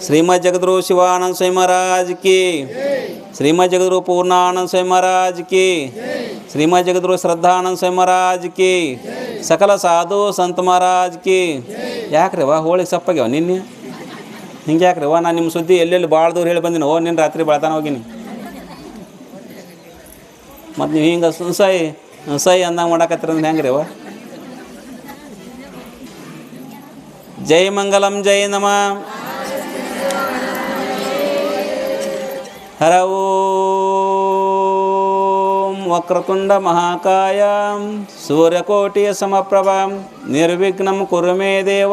श्रीमद जगद्गुरु शिवानंद स्वामी महाराज की, श्रीमद जगद्गुरु पूर्णानंद स्वामी महाराज की, श्रीमद जगद्गुरु श्रद्धानंद स्वामी महाराज की, सकल साधु संत महाराज की. ಯಾಕ್ರಿವ ಹೋಳಿಗೆ ಸಪ್ಪಾಗ್ಯಾವ ನಿನ್ನೆ ಹಿಂಗೆ ಯಾಕ್ರಿವ? ನಾನು ನಿಮ್ಮ ಸುದ್ದಿ ಎಲ್ಲೆಲ್ಲಿ ಭಾಳ ದೂರ ಹೇಳಿ ಬಂದಿನಿ. ನಿನ್ನ ರಾತ್ರಿ ಬೆಳತಾನ ಹೋಗಿನಿ. ಮತ್ತು ನೀವು ಹಿಂಗೆ ಸೈ ಅಂದಂಗೆ ಮಾಡಕತ್ತೀರ ಅಂದ್ರೆ ಹೆಂಗೆ ರೀವ? ಜೈ ಮಂಗಲಂ ಜೈ ನಮಃ. ಹರ ಓಂ ವಕ್ರತುಂಡ ಮಹಾಕಾಯ ಸೂರ್ಯಕೋಟಿ ಸಮಪ್ರಭ ನಿರ್ವಿಘ್ನಂ ಕುರು ಮೇ ದೇವ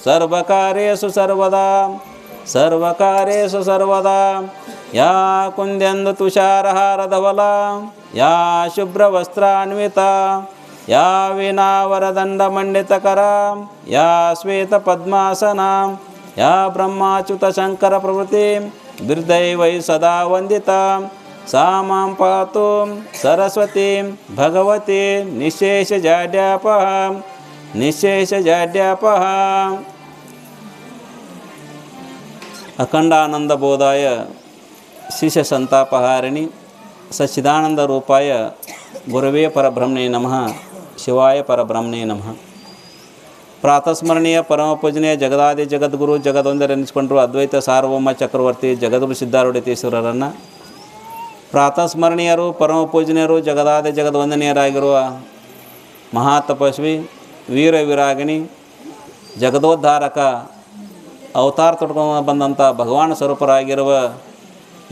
ಸರ್ವಕಾರ್ಯೇಷು ಸರ್ವದಾ ಸರ್ವಕಾರ್ಯೇಷು ಸರ್ವದಾ. ಯಾ ಕುಂದ್ಯಂದು ತುಷಾರಹಾರಧವಲ ಯಾ ಶುಭ್ರವಸ್ತ್ರಾನ್ವಿತ ಯಾ ವೀಣಾವರದಂಡಮಂಡಿತಕರ ಯಾ ಶ್ವೇತಪದ್ಮಾಸನ ಯಾ ಬ್ರಹ್ಮಾಚ್ಯುತ ಶಂಕರ ಪ್ರಭೃತಿ ಬಿರ್ದೈವೈ ಸದಾ ವಂದಿತ ಸಾ ಮಾಂ ಪಾತು ಸರಸ್ವತಿ ಭಗವತಿ ನಿಶೇಷಜಾಡ್ಯಾಪಹ ನಿಶೇಷಜಾಡ್ಯಾಪಹ. ಅಖಂಡಾನಂದ ಬೋಧಾಯ ಶಿಷ್ಯ ಸಂತಾಪಹಾರಿಣಿ ಸಚ್ಚಿದಾನಂದ ರೂಪಾಯ ಗುರವೇ ಪರಬ್ರಹ್ಮಣೇ ನಮಃ. ಶಿವಾಯ ಪರಬ್ರಹ್ಮಣೇ ನಮಃ. ಪ್ರಾತಸ್ಮರಣೀಯ ಪರಮ ಪೂಜನೀಯ ಜಗದಾದಿ ಜಗದ್ಗುರು ಜಗದೊಂದರೆನಿಸಿಕೊಂಡರು ಅದ್ವೈತ ಸಾರ್ವಭೌಮ ಚಕ್ರವರ್ತಿ ಜಗದ್ಗುರು ಸಿದ್ಧಾರೂಢತೀಶ್ವರರನ್ನು, ಪ್ರಾತಸ್ಮರಣೀಯರು ಪರಮ ಪೂಜನೀಯರು ಜಗದಾದಿ ಜಗದ್ವಂದನೀಯರಾಗಿರುವ ಮಹಾತಪಸ್ವಿ ವೀರ ವಿರಾಗಿಣಿ ಜಗದೋದ್ಧಾರಕ ಅವತಾರ ತೊಡ್ಕೊಂಡು ಬಂದಂಥ ಭಗವಾನ್ ಸ್ವರೂಪರಾಗಿರುವ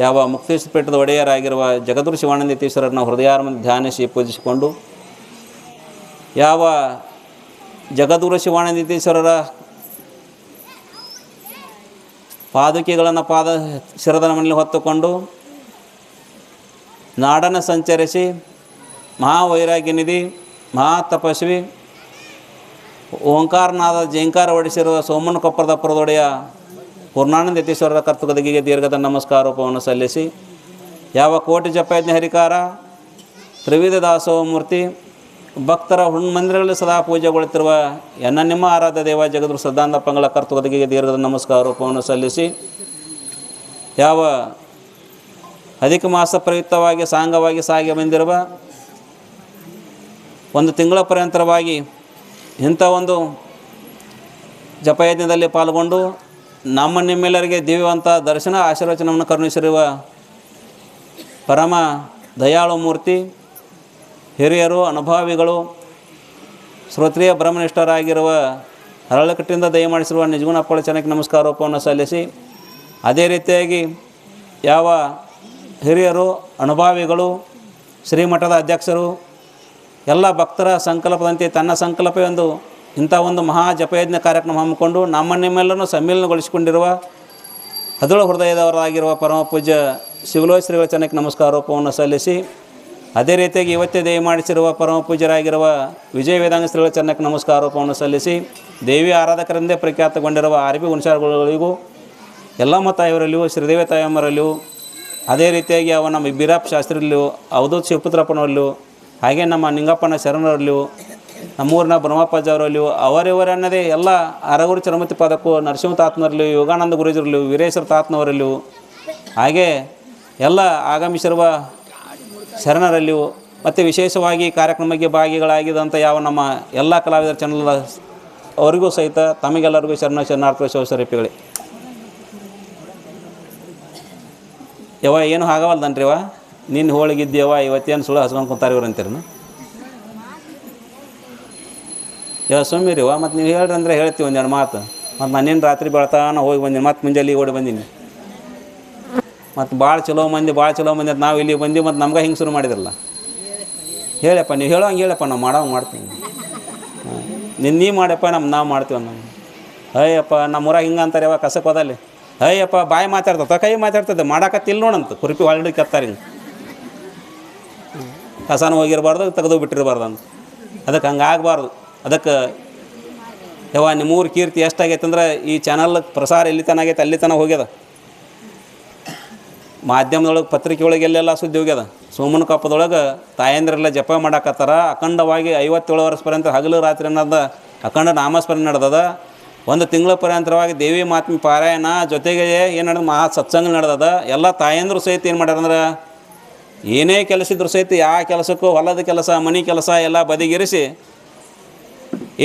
ಯಾವ ಮುಕ್ತೇಶ್ವರ ಪೀಠದ ಒಡೆಯರಾಗಿರುವ ಜಗದ್ಗುರು ಶಿವಾನಂದತೀಶ್ವರರನ್ನ ಹೃದಯಾರವನ್ನು ಧ್ಯಾನಿಸಿ ಪೂಜಿಸಿಕೊಂಡು, ಯಾವ ಜಗದ್ಗುರು ಶಿವಾನಂದತೀಶ್ವರರ ಪಾದುಕೆಗಳನ್ನು ಶಿರದ ಮನೆಯಲ್ಲಿ ಹೊತ್ತುಕೊಂಡು ನಾಡನ್ನು ಸಂಚರಿಸಿ ಮಹಾವೈರಾಗ್ಯನಿಧಿ ಮಹಾತಪಸ್ವಿ ಓಂಕಾರನಾದ ಜೇಂಕಾರ ಹೊಡಿಸಿರುವ ಸೋಮನ ಕೊಪ್ಪರದ ಪುರದೊಡೆಯ ಪೂರ್ಣಾನಂದತೀಶ್ವರರ ಕರ್ತೃಗದಿಗೆ ದೀರ್ಘದ ನಮಸ್ಕಾರೋಪವನ್ನು ಸಲ್ಲಿಸಿ, ಯಾವ ಕೋಟಿ ಜಪಯಜ್ಞ ಹರಿಕಾರ ತ್ರಿವಿಧ ದಾಸೋಹ ಮೂರ್ತಿ ಭಕ್ತರ ಮಂದಿರಗಳಲ್ಲಿ ಸದಾ ಪೂಜೆಗೊಳ್ಳುತ್ತಿರುವ ನಿಮ್ಮ ಆರಾಧ್ಯ ದೇವ ಜಗದ್ಗುರು ಶ್ರದ್ಧಾನಂದಪ್ಪಂಗಳ ಕರ್ತೃಗದಿಗೆ ದೀರ್ಘದ ನಮಸ್ಕಾರೋಪವನ್ನು ಸಲ್ಲಿಸಿ, ಯಾವ ಅಧಿಕ ಮಾಸ ಪ್ರಯುಕ್ತವಾಗಿ ಸಾಂಗವಾಗಿ ಸಾಗಿ ಬಂದಿರುವ ಒಂದು ತಿಂಗಳ ಪರ್ಯಂತರವಾಗಿ ಇಂಥ ಒಂದು ಜಪಯಜ್ಞದಲ್ಲಿ ಪಾಲ್ಗೊಂಡು ನಿಮ್ಮೆಲ್ಲರಿಗೆ ದಿವ್ಯವಂತ ದರ್ಶನ ಆಶೀರ್ವಚನವನ್ನು ಕರುಣಿಸಿರುವ ಪರಮ ದಯಾಳು ಮೂರ್ತಿ ಹಿರಿಯರು ಅನುಭಾವಿಗಳು ಶ್ರೋತ್ರಿಯ ಬ್ರಹ್ಮನಿಷ್ಠರಾಗಿರುವ ಹರಳಕಟ್ಟಿಂದ ದಯಮಾಡಿಸಿರುವ ನಿಜಗುಣಪ್ಪಳ ಜನಕ್ಕೆ ನಮಸ್ಕಾರೋಪವನ್ನು ಸಲ್ಲಿಸಿ, ಅದೇ ರೀತಿಯಾಗಿ ಯಾವ ಹಿರಿಯರು ಅನುಭಾವಿಗಳು ಶ್ರೀಮಠದ ಅಧ್ಯಕ್ಷರು ಎಲ್ಲ ಭಕ್ತರ ಸಂಕಲ್ಪದಂತೆ ತನ್ನ ಸಂಕಲ್ಪವೆಂದು ಇಂಥ ಒಂದು ಮಹಾ ಜಪಯಜ್ಞ ಕಾರ್ಯಕ್ರಮ ಹಮ್ಮಿಕೊಂಡು ನಿಮ್ಮೆಲ್ಲರನ್ನು ಸಮ್ಮಿಲನಗೊಳಿಸಿಕೊಂಡಿರುವ ಹದಿನೇಳು ಹೃದಯದವರಾಗಿರುವ ಪರಮ ಪೂಜ್ಯ ಶಿವಲೋಕ ಶ್ರೀಗಳ ಚನ್ನಕ್ಕೆ ನಮಸ್ಕಾರೋಪವನ್ನು ಸಲ್ಲಿಸಿ, ಅದೇ ರೀತಿಯಾಗಿ ಇವತ್ತೇ ದಯಮಾಡಿಸಿರುವ ಪರಮ ಪೂಜ್ಯರಾಗಿರುವ ವಿಜಯ ವೇದಾಂಗ ಶ್ರೀಗಳ ಚನ್ನಕ್ಕೆ ನಮಸ್ಕಾರೋಪವನ್ನು ಸಲ್ಲಿಸಿ, ದೇವಿ ಆರಾಧಕರೆಂದೇ ಪ್ರಖ್ಯಾತಗೊಂಡಿರುವ ಆರ್ಬಿ ಹುಣಸಾರ್ಗಳಿಗೂ ಎಲ್ಲ ತಾಯಿಯವರಲ್ಲಿಯೂ ಶ್ರೀದೇವಿ ತಾಯಮ್ಮರಲ್ಲಿಯೂ, ಅದೇ ರೀತಿಯಾಗಿ ನಮ್ಮ ಬೀರಪ್ಪ ಶಾಸ್ತ್ರಿಯಲ್ಲಿಯೂ ಅವಧೂತ್ ಶಿವಪುತ್ರಪ್ಪನವರಲ್ಲಿಯೂ, ಹಾಗೆ ನಮ್ಮ ನಿಂಗಪ್ಪನ ಶರಣರಲ್ಲಿಯೂ, ನಮ್ಮೂರಿನ ಬ್ರಹ್ಮಪ್ಪಜ್ಜವರಲ್ಲಿಯೂ, ಅವರಿವರನ್ನದೇ ಎಲ್ಲ ಅರಗುರು ಚರಮತಿ ಪಾದಕ್ಕೂ ನರಸಿಂಹ ತಾತನವರಲ್ಲಿಯೂ, ಯೋಗಾನಂದ ಗುರುಜರಲ್ಲಿಯೂ, ವೀರೇಶ್ವರ ತಾತನವರಲ್ಲಿಯೂ, ಹಾಗೆ ಎಲ್ಲ ಆಗಮಿಸಿರುವ ಶರಣರಲ್ಲಿಯೂ, ಮತ್ತು ವಿಶೇಷವಾಗಿ ಕಾರ್ಯಕ್ರಮಕ್ಕೆ ಭಾಗಿಗಳಾಗಿದ್ದಂಥ ಯಾವ ನಮ್ಮ ಎಲ್ಲ ಕಲಾವಿದರ ಚಾನಲ್ ಅವರಿಗೂ ಸಹಿತ ತಮಗೆಲ್ಲರಿಗೂ ಶರಣಾರ್ಥಿ ಶಿವಸರಿಪಿಗಳೇ. ಯವ ಏನು ಆಗವಲ್ದನ್ರಿ ವ ನಿನ್ನ ಹೋಳಿಗಿದ್ಯವ ಇವತ್ತೇನು ಸುಳ್ಳು ಹಸ್ಕೊಂಡು ಕುಂತಾರೆ ಇವ್ರು ಅಂತೀರನು? ಸುಮ್ಮಿರಿವ ಮತ್ತು ನೀವು ಹೇಳ್ರಿ ಅಂದರೆ ಹೇಳ್ತೀವಿ ಒಂದೆರಡು ಮಾತು. ಮತ್ತು ನಾನೇನು ರಾತ್ರಿ ಬೆಳತಾನ ಹೋಗಿ ಬಂದೀನಿ, ಮತ್ತು ಮುಂಜಾನೆ ಓಡಿ ಬಂದೀನಿ. ಮತ್ತು ಭಾಳ ಚಲೋ ಮಂದಿ ಅಂತ ನಾವು ಇಲ್ಲಿ ಬಂದೀವಿ, ಮತ್ತು ನಮ್ಗೆ ಹಿಂಗೆ ಶುರು ಮಾಡಿದ್ರಲ್ಲ. ಹೇಳಪ್ಪ ನೀವು ಹೇಳೋ ಹಂಗೆ ಹೇಳಪ್ಪ, ನಾವು ಮಾಡ್ತೀವಿ. ನೀ ಮಾಡಪ್ಪ ನಾವು ಮಾಡ್ತೀವಿ ನಾವು. ಅಯ್ಯಪ್ಪ ನಮ್ಮೂರಾಗ ಹಿಂಗೆ ಅಂತಾರೆ ಯಾವ ಕಸಕ್ಕೆ ಹೋದಲ್ಲಿ. ಅಯ್ಯಪ್ಪ ಬಾಯಿ ಮಾತಾಡ್ತದ ಕೈ ಮಾತಾಡ್ತದೆ ಮಾಡಾಕತ್ತಿಲ್ಲ ನೋಡಂತ ಕುರುಪಿ ಹೊಳ್ಳಿ ಕತ್ತಾರೆ ಹಿಂಗೆ. ಕಸನ ಹೋಗಿರಬಾರ್ದು ತೆಗೆದು ಬಿಟ್ಟಿರಬಾರ್ದು ಅಂತ. ಅದಕ್ಕೆ ಹಂಗೆ ಆಗಬಾರ್ದು. ಅದಕ್ಕೆ ನಿಮ್ಮೂರು ಕೀರ್ತಿ ಎಷ್ಟಾಗೈತೆ ಅಂದ್ರೆ ಈ ಚಾನಲ್ ಪ್ರಸಾರ ಎಲ್ಲಿ ತನ ಆಗೈತೆ ಅಲ್ಲಿ ತನಕ ಹೋಗ್ಯದ. ಮಾಧ್ಯಮದೊಳಗೆ ಪತ್ರಿಕೆ ಒಳಗೆ ಎಲ್ಲೆಲ್ಲ ಸುದ್ದಿ ಹೋಗ್ಯದ. ಸೋಮನ ಕೊಪ್ಪದೊಳಗೆ ತಾಯಂದ್ರೆಲ್ಲ ಜಪ ಮಾಡಾಕತ್ತಾರ. ಅಖಂಡವಾಗಿ 57 ವರ್ಷ ಪರ್ಯಂತ ಹಗಲು ರಾತ್ರಿ ಅನ್ನೋದು ಅಖಂಡ ನಾಮಸ್ಮರಣೆ ನಡೆದದ. ಒಂದು ತಿಂಗಳ ಪರ್ಯಂತರವಾಗಿ ದೇವಿ ಮಾತ್ಮಿ ಪಾರಾಯಣ ಜೊತೆಗೆ ಏನು ನಡೆದ ಮಹಾ ಸತ್ಸಂಗ ನಡೆದದ. ಎಲ್ಲ ತಾಯಂದ್ರು ಸಹಿತ ಏನು ಮಾಡ್ಯಾರಂದ್ರೆ ಏನೇ ಕೆಲಸ ಇದ್ರು ಸಹಿತ ಯಾವ ಕೆಲಸಕ್ಕೂ ಹೊಲದ ಕೆಲಸ ಮನೆ ಕೆಲಸ ಎಲ್ಲ ಬದಿಗಿರಿಸಿ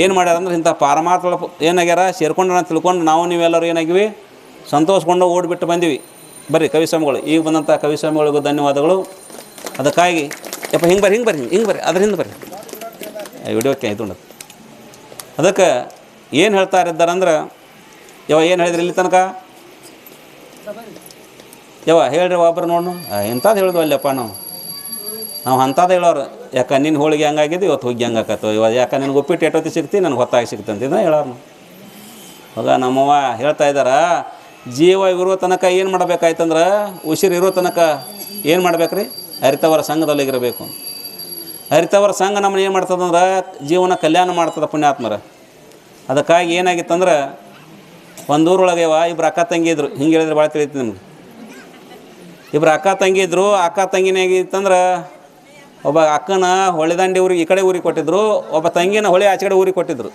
ಏನು ಮಾಡ್ಯಾರಂದ್ರೆ ಇಂಥ ಪಾರಮಾರ್ಥ ಏನಾಗ್ಯಾರ ಸೇರ್ಕೊಂಡು ತಿಳ್ಕೊಂಡು ನಾವು ನೀವೆಲ್ಲರೂ ಏನಾಗಿವಿ ಸಂತೋಷಕೊಂಡು ಓಡಿಬಿಟ್ಟು ಬಂದೀವಿ. ಬರ್ರಿ ಕವಿಸ್ವಾಮಿಗಳು, ಈಗ ಬಂದಂಥ ಕವಿಸ್ವಾಮಿಗಳಿಗೂ ಧನ್ಯವಾದಗಳು. ಅದಕ್ಕಾಗಿ ಯಪ್ಪ ಹಿಂಗೆ ಬರ್ರಿ ಅದ್ರ ಹಿಂದೆ ಬರ್ರಿ ವಿಡಿಯೋಕ್ಕೆ ಇದು ಅದಕ್ಕೆ ಏನು ಹೇಳ್ತಾ ಇದ್ದಾರಂದ್ರೆ ಏನು ಹೇಳಿದ್ರಿ ಇಲ್ಲಿ ತನಕ ಹೇಳ್ರಿ ಒಬ್ಬರು ನೋಡು ಇಂಥದ್ದು ಹೇಳಿದ್ವು ಅಲ್ಲಪ್ಪ ನಾವು ಅಂಥದ್ದು ಹೇಳೋರು. ಯಾಕೆ ನಿನ್ನ ಹೋಳಿಗೆ ಹಂಗಾಗಿದ್ದು ಇವತ್ತು ಹುಗ್ಗಿ ಹಂಗೆ ಆಕತ್ತು, ಇವಾಗ ಯಾಕೆ ನಿನಗೆ ಉಪ್ಪಿಟ್ಟು ಎಟ್ಟೊತ್ತಿ ಸಿಗ್ತಿ ನನಗೆ ಹೊತ್ತಾಗಿ ಸಿಗ್ತಂತ ಇದನ್ನ ಹೇಳೋರು. ಇವಾಗ ನಮ್ಮವ್ವ ಹೇಳ್ತಾ ಇದ್ದಾರೆ, ಜೀವ ಇರೋ ತನಕ ಏನು ಮಾಡಬೇಕಾಯ್ತಂದ್ರೆ ಉಸಿರು ಇರೋ ತನಕ ಏನು ಮಾಡ್ಬೇಕ್ರಿ, ಹರಿತವರ ಸಂಘದಲ್ಲಿಗಿರಬೇಕು. ಹರಿತವರ ಸಂಘ ನಮ್ಮನ್ನ ಏನು ಮಾಡ್ತದಂದ್ರೆ ಜೀವನ ಕಲ್ಯಾಣ ಮಾಡ್ತದೆ ಪುಣ್ಯಾತ್ಮರ. ಅದಕ್ಕಾಗಿ ಏನಾಗಿತ್ತಂದ್ರೆ ಒಂದು ಊರೊಳಗೆ ಇಬ್ಬರು ಅಕ್ಕ ತಂಗಿ ಇದ್ರು. ಹಿಂಗೆ ಹೇಳಿದ್ರೆ ಭಾಳ ತಿಳಿಯುತ್ತೆ ನಿಮ್ಗೆ. ಇಬ್ಬರು ಅಕ್ಕ ತಂಗಿ ಇದ್ದರು. ಅಕ್ಕ ತಂಗಿನಾಗಿತ್ತಂದ್ರೆ ಒಬ್ಬ ಅಕ್ಕನ ಹೊಳೆದಂಡಿ ಊರಿಗೆ ಈ ಕಡೆ ಊರಿಗೆ ಕೊಟ್ಟಿದ್ರು, ಒಬ್ಬ ತಂಗಿನ ಹೊಳೆ ಆಚೆ ಕಡೆ ಊರಿಗೆ ಕೊಟ್ಟಿದ್ರು.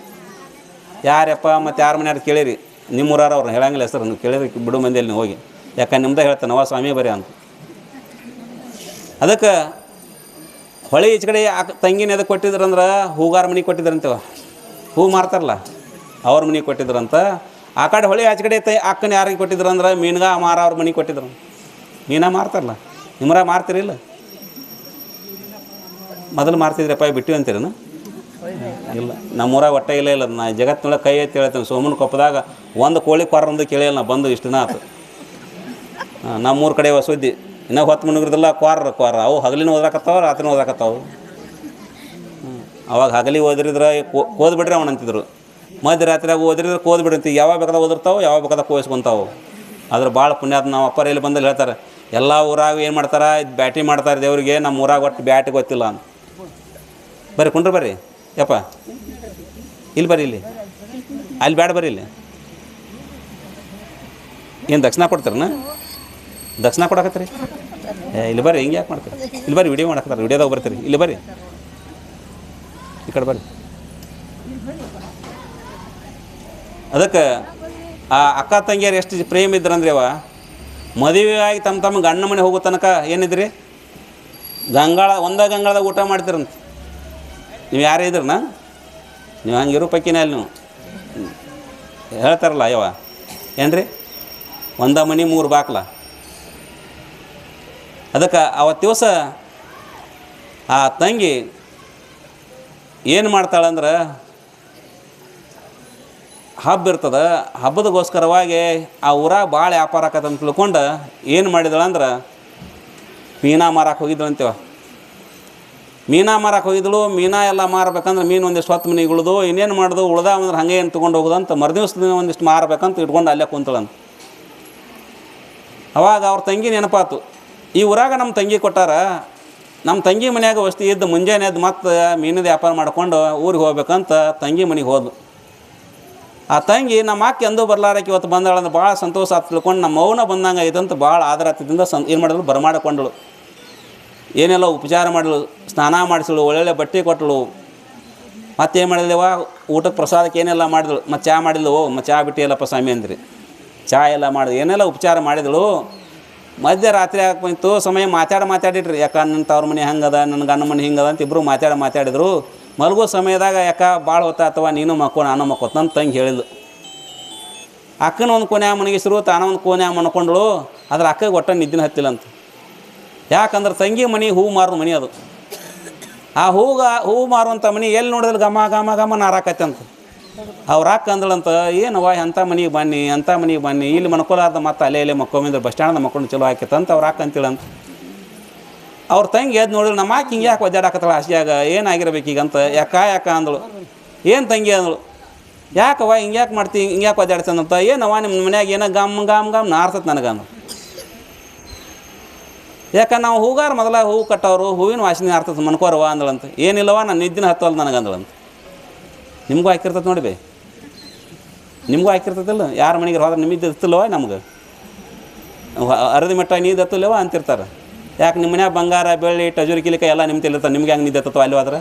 ಯಾರಪ್ಪ ಮತ್ತು ಯಾರ ಮನೆಯಾರು ಕೇಳಿರಿ, ನಿಮ್ಮೂರಾರ ಅವ್ರನ್ನ ಹೇಳಂಗಿಲ್ಲ ಹೆಸರು ನೀವು ಕೇಳಿರಿ ಬಿಡು ಮಂದಿಯಲ್ಲಿ ನೀವು ಹೋಗಿ, ಯಾಕೆ ನಿಮ್ದೇ ಹೇಳ್ತಾನೆ ಸ್ವಾಮಿ ಬರೀ ಅಂತ. ಅದಕ್ಕೆ ಹೊಳೆ ಈಚೆ ಕಡೆ ತಂಗಿನ ಎದಕ್ಕೆ ಕೊಟ್ಟಿದ್ರಂದ್ರೆ ಹೂಗಾರ ಮನೆಗೆ ಕೊಟ್ಟಿದ್ರಂತೇವ, ಹೂ ಮಾರ್ತಾರಲ್ಲ ಅವ್ರ ಮನೆಗೆ ಕೊಟ್ಟಿದ್ರಂತ. ಆ ಕಡೆ ಹೊಳೆ ಆಚೆ ಕಡೆ ಅಕ್ಕನ ಯಾರಿಗೆ ಕೊಟ್ಟಿದ್ರು ಅಂದ್ರೆ ಮೀನ್ಗ ಮಾರ ಅವ್ರ ಮನೆಗೆ ಕೊಟ್ಟಿದ್ರು. ಮೀನ ಮಾರ್ತಾರಲ್ಲ, ನಿಮ್ಮರ ಮಾರ್ತೀರಿಲ್ಲ? ಮೊದಲು ಮಾರ್ತಿದ್ರಪ್ಪ ಬಿಟ್ಟಿವಿ ಅಂತೀರೇನು? ಇಲ್ಲ, ನಮ್ಮೂರಾಗ ಒಟ್ಟೆ ಇಲ್ಲ. ನಾ ಜಗತ್ತಿನೊಳಗೆ ಕೈ ಎತ್ತಿ ಹೇಳ್ತೇನೆ, ಸೋಮನ ಕೊಪ್ಪದಾಗ ಒಂದು ಕೋಳಿ ಕೊರ ಒಂದು ಕೇಳಿಲ್ಲ ನಾ ಬಂದು ಇಷ್ಟು ದಿನ ಆಯ್ತು. ನಮ್ಮೂರು ಕಡೆ ಸುದ್ದಿ ಇನ್ನೂ ಹೊತ್ತು ಮುನುಗಿರ್ದಿಲ್ಲ ಕ್ವಾರ ಅವು ಹಗಲಿನ ಓದಾಕತ್ತಾವ ರಾತ್ರಿನ ಓದಾಕತ್ತಾವು. ಅವಾಗ ಹಗಲಿ ಓದಿರಿದ್ರೆ ಕೋದ್ಬಿಡ್ರಿ ಅವನು ಅಂತಿದ್ರು, ಮಧ್ಯರಾತ್ರಿಯಾಗ ಓದಿರಿದ್ರೆ ಕೋದ್ಬಿಡ್ರಿ ಅಂತ. ಯಾವಾಗ ಬೇಕಾದ ಓದಿರ್ತಾವೆ, ಯಾವಾಗ ಬೇಕಾದ ಕೋಯಿಸ್ಕೊಂತಾವು. ಅದ್ರ ಭಾಳ ಪುಣ್ಯಾದ ನಾವು ಅಪ್ಪರ ಇಲ್ಲಿ ಬಂದಲ್ಲಿ ಹೇಳ್ತಾರೆ, ಎಲ್ಲ ಊರಾಗ ಏನು ಮಾಡ್ತಾರೆ ಬ್ಯಾಟಿ ಮಾಡ್ತಾರೆ ದೇವರಿಗೆ, ನಮ್ಮ ಊರಾಗ ಒಟ್ಟು ಬ್ಯಾಟಿ ಗೊತ್ತಿಲ್ಲ ಅಂತ. ಬರ್ರಿ ಕುಂಡ್ರಿ ಬರ್ರಿ ಯಪ್ಪ, ಇಲ್ಲಿ ಬರ್ರಿ, ಇಲ್ಲಿ ಅಲ್ಲಿ ಬ್ಯಾಡ ಬರ್ರಿ. ಇಲ್ಲಿ ಏನು ದಕ್ಷಿಣ ಕೊಡ್ತಾರನ? ದಕ್ಷಿಣ ಕೊಡಕತ್ತೀರಿ? ಇಲ್ಲಿ ಬರ್ರಿ, ಹಿಂಗೆ ಯಾಕೆ ಮಾಡ್ತೀರಿ? ಇಲ್ಲಿ ಬರ್ರಿ, ವಿಡಿಯೋ ಮಾಡಕತ್ತಾರೆ, ವಿಡಿಯೋದಾಗ ಬರ್ತೀರಿ. ಇಲ್ಲಿ ಬರ್ರಿ, ಈ ಕಡೆ ಬರ್ರಿ. ಅದಕ್ಕೆ ಆ ಅಕ್ಕ ತಂಗಿಯರು ಎಷ್ಟು ಪ್ರೇಮ ಇದ್ರಂದ್ರೆ ಮದುವೆ ಆಗಿ ತಮ್ಮ ಗಂಡ ಮನೆ ಹೋಗೋ ತನಕ ಏನಿದ್ರಿ ಒಂದೇ ಗಂಗಾಳದಾಗ ಊಟ ಮಾಡ್ತೀರಂತ. ನೀವು ಯಾರೇ ಇದ್ರನ ನೀವು ಹಂಗೆ ಇರೋ ಪಕ್ಕಿನ ಅಲ್ಲಿ ನೀವು ಹೇಳ್ತಾರಲ್ಲ ಏನ್ರಿ ಒಂದ ಮನೆ 3 ಬಾಕ್ಲ. ಅದಕ್ಕೆ ಅವತ್ತು ದಿವಸ ಆ ತಂಗಿ ಏನು ಮಾಡ್ತಾಳಂದ್ರೆ ಹಬ್ಬ ಇರ್ತದೆ, ಹಬ್ಬದಗೋಸ್ಕರವಾಗಿ ಆ ಊರಾಗ ಭಾಳ ವ್ಯಾಪಾರ ಆಕತ್ತಂತ ತಿಳ್ಕೊಂಡು ಏನು ಮಾಡಿದಳಂದ್ರೆ ಮೀನಾ ಮಾರಕ್ಕೆ ಹೋಗಿದ್ದಳು ಅಂತೀವ. ಮೀನಾ ಮಾರಕ್ಕೆ ಹೋಗಿದ್ದಳು. ಮೀನಾ ಎಲ್ಲ ಮಾರಬೇಕಂದ್ರೆ ಮೀನು ಒಂದಿಷ್ಟು 10 ಮನೆಗೆ ಉಳಿದು ಇನ್ನೇನು ಮಾಡೋದು, ಉಳ್ದಾವಂದ್ರೆ ಹಾಗೆ ಏನು ತೊಗೊಂಡು ಹೋಗೋದಂತ ಮರುದಿವ್ಸದ ಒಂದಿಷ್ಟು ಮಾರಬೇಕಂತ ಇಟ್ಕೊಂಡು ಅಲ್ಲೇ ಕುಂತಳಂತ. ಅವಾಗ ಅವ್ರ ತಂಗಿ ನೆನಪಾತು, ಈ ಊರಾಗ ನಮ್ಮ ತಂಗಿ ಕೊಟ್ಟಾರ, ನಮ್ಮ ತಂಗಿ ಮನ್ಯಾಗ ವಸ್ತಿ ಇದ್ದು ಮುಂಜಾನೆ ಎದ್ದು ಮತ್ತೆ ಮೀನದ ವ್ಯಾಪಾರ ಮಾಡ್ಕೊಂಡು ಊರಿಗೆ ಹೋಗ್ಬೇಕಂತ ತಂಗಿ ಮನೆಗೆ ಹೋದ್ಲು. ಆ ತಂಗಿ ನಮ್ಮ ಅಕ್ಕ ಎಂದೂ ಬರ್ಲಾರಕ್ಕೆ ಇವತ್ತು ಬಂದಾಳಂದ್ರೆ ಭಾಳ ಸಂತೋಷ ಆತು ತಿಳ್ಕೊಂಡು ನಮ್ಮ ಮೌನ ಬಂದಂಗೆ ಐತಂತ ಭಾಳ ಆದರಾತ್ಯದಿಂದ ಏನು ಮಾಡಿದ್ರು ಬರಮಾಡಿಕೊಂಡಳು. ಏನೆಲ್ಲ ಉಪಚಾರ ಮಾಡಲು, ಸ್ನಾನ ಮಾಡಿಸಳು, ಒಳ್ಳೊಳ್ಳೆ ಬಟ್ಟೆ ಕೊಟ್ಟಳು. ಮತ್ತೇನು ಮಾಡಿದ್ಲೇವ ಊಟಕ್ಕೆ ಪ್ರಸಾದಕ್ಕೆ ಏನೆಲ್ಲ ಮಾಡಿದಳು. ಮತ್ತು ಚಹಾ ಮಾಡಿದ್ಲು. ಮತ್ತು ಚಹಾ ಬಿಟ್ಟಿಲ್ಲಪ್ಪ ಸ್ವಾಮಿ ಅಂದ್ರಿ, ಚಹಾ ಎಲ್ಲ ಮಾಡಿದ್ಲು, ಏನೆಲ್ಲ ಉಪಚಾರ ಮಾಡಿದಳು. ಮಧ್ಯರಾತ್ರಿ ಹಾಕ್ಬಂತು ಸಮಯ ಮಾತಾಡಿಟ್ರಿ, ಯಾಕೆ ನನ್ನ ತವ್ರ ಮನೆ ಹಂಗದ, ನನ್ನ ಗಂಡ ಮನೆ ಹಿಂಗದ ಅಂತ ಇಬ್ಬರು ಮಾತಾಡಿದ್ರು. ಮಲಗೋ ಸಮಯದಾಗ ಯಾಕೆ ಭಾಳ ಹೊತ್ತಾತವ, ನೀನು ಮಕ್ಕೋ ನಾನು ಮಕ್ಕೋತ ನನ್ನ ತಂಗಿ ಹೇಳಿದ್ಲು. ಅಕ್ಕನ ಒಂದು ಕೋನ್ಯಾಗ ಮನಗಿಸ್ರು, ತಾನ ಒಂದು ಕೋನ್ಯಾಗ ಮನ್ಕೊಂಡಳು. ಅದ್ರ ಅಕ್ಕಗೆ ಒಟ್ಟ ನಿದ್ದಿನ ಹತ್ತಿಲ್ಲ ಅಂತ. ಯಾಕಂದ್ರೆ ತಂಗಿ ಮನೆ ಹೂ ಮಾರೋದು ಮನೆ ಅದು. ಆ ಹೂ ಮಾರುವಂಥ ಮನೆ ಎಲ್ಲಿ ನೋಡಿದ್ರೆ ಘಮ ಘಮ ಘಮ ನಾರಾಕತ್ತೆ ಅಂತ. ಅವ್ರ ಅಕ್ಕ ಅಂದಳಂತ, ಏನವ ಅಂಥ ಮನೆಗೆ ಬನ್ನಿ ಇಲ್ಲಿ ಮನ್ಕೊಲಾರ್ದ ಮತ್ತೆ ಅಲ್ಲೇ ಮಕ್ಕೊಂಬಂದ್ರೆ ಬಸ್ ಸ್ಟ್ಯಾಂಡ್ದ ಮಕ್ಕೊಂಡು ಚಲೋ ಹಾಕಿತ್ತಂತ ಅವ್ರ ಅಕ್ಕ ಅಂತೇಳಂತ. ಅವ್ರ ತಂಗಿ ಎದ್ದು ನೋಡಿದ್ರು, ನಮ್ಮ ಅಕ್ಕ ಹಿಂಗೆ ಯಾಕೆ ಒದ್ದಾಡಕತ್ತಳ ಆಸೆಯಾಗ, ಏನಾಗಿರ್ಬೇಕು ಈಗಂತ. ಯಾಕ ಅಂದಳು. ಏನು ತಂಗಿ ಅಂದಳು, ಯಾಕವ ಹಿಂಗೆ ಯಾಕೆ ಮಾಡ್ತಿ, ಹಿಂಗೆ ಯಾಕೆ ಒದ್ದಾಡ್ತಂತ. ಏನವ ನಿಮ್ಮ ಮನ್ಯಾಗ ಏನೋ ಗಾಮ್ ನಾರ್ತತ್ ನನಗೆ ಅಂದ. ಯಾಕೆ ನಾವು ಹೂಗಾರ ಮೊದಲ ಹೂ ಕಟ್ಟೋರು, ಹೂವಿನ ವಾಸನೆ ಆರ್ತದೆ ಮನ್ಕೋರವ ಅಂದಳಂತ. ಏನಿಲ್ಲವ ನಾನು ನಿದ್ದಿನ ಹತ್ತವಲ್ಲ ನನಗೆ ಅಂದಳಂತ. ನಿಮಗೂ ಹಾಕಿರ್ತದೆ ನೋಡಿ ಬೇ, ನಿಮಗೂ ಹಾಕಿರ್ತದಿಲ್ಲ. ಯಾರ ಮನೆಗೆ ಹೋದ್ರೆ ನಿಮಗೆ ಎತ್ತಿಲ್ಲವ, ನಮ್ಗೆ ಅರದಿ ಮಟ್ಟ ನೀರು ಎತ್ತಲ್ಲವ ಅಂತಿರ್ತಾರೆ. ಯಾಕೆ ನಿಮ್ಮ ಮನ್ಯಾಗ ಬಂಗಾರ ಬೆಳ್ಳಿ ಟಜೂರಿ ಕಿಲಿಕ ಎಲ್ಲ ನಿಮ್ಮ ತಿಳಿರ್ತಾರೆ, ನಿಮ್ಗೆ ಹೆಂಗೆ ನಿದ್ದೆ ಎತ್ತೋ ಅಲ್ಲಿ ಹೋದ್ರೆ.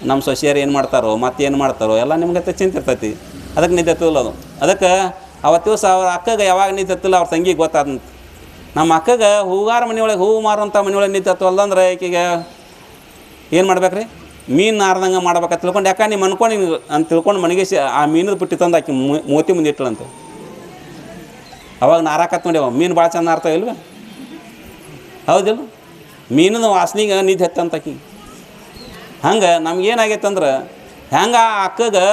ನಮ್ಮ ಸೊಸೆಯರು ಏನು ಮಾಡ್ತಾರೋ ಮತ್ತೇನು ಮಾಡ್ತಾರೋ ಎಲ್ಲ ನಿಮ್ಗೆ ಚಿಂತಿರ್ತೈತಿ. ಅದಕ್ಕೆ ನಿದ್ದೆ ಹತ್ತಲ್ಲ ಅದು. ಅದಕ್ಕೆ ಅವತ್ತು ದಿವಸ ಅವ್ರ ಅಕ್ಕಗೆ ಯಾವಾಗ ನಿದ್ದೆ ಹತ್ತಿಲ್ಲ ಅವ್ರ ತಂಗಿಗೆ ಗೊತ್ತಾದಂತ. ನಮ್ಮ ಅಕ್ಕಗೆ ಹೂಗಾರ ಮನೆಯೊಳಗೆ ಹೂವು ಮಾರುವಂಥ ಮನೆಯೊಳಗೆ ನಿದ್ದೆ ಹತ್ತವಲ್ಲ ಅಂದ್ರೆ ಈಕೆಗೆ ಏನು ಮಾಡ್ಬೇಕು ರೀ, ಮೀನು ನಾರ್ದಂಗೆ ಮಾಡ್ಬೇಕಂತ ತಿಳ್ಕೊಂಡು, ಯಾಕೆ ನೀವು ಅನ್ಕೊಂಡು ಅಂತ ತಿಳ್ಕೊಂಡು ಮನೆಗೆ ಆ ಮೀನದ ಪುಟ್ಟಿ ತಂದು ಆಕಿ ಮೋತಿ ಮುಂದೆ ಇಟ್ಟಳಂತ. ಅವಾಗ ನಾರಾಕತ್ ನೋಡ್ಯಾವ, ಮೀನು ಭಾಳ ಚಂದ ನಾರ್ತಾವ ಇಲ್ವ? ಹೌದಿಲ್ಲ? ಮೀನಿನ ವಾಸನೆಗೆ ನಿದ್ದೆ ಹತ್ತಂತ ಆಕಿ. ಹಂಗೆ ನಮ್ಗೇನಾಗೈತೆ ಅಂದ್ರೆ ಹೆಂಗೆ ಆ ಅಕ್ಕಗೆ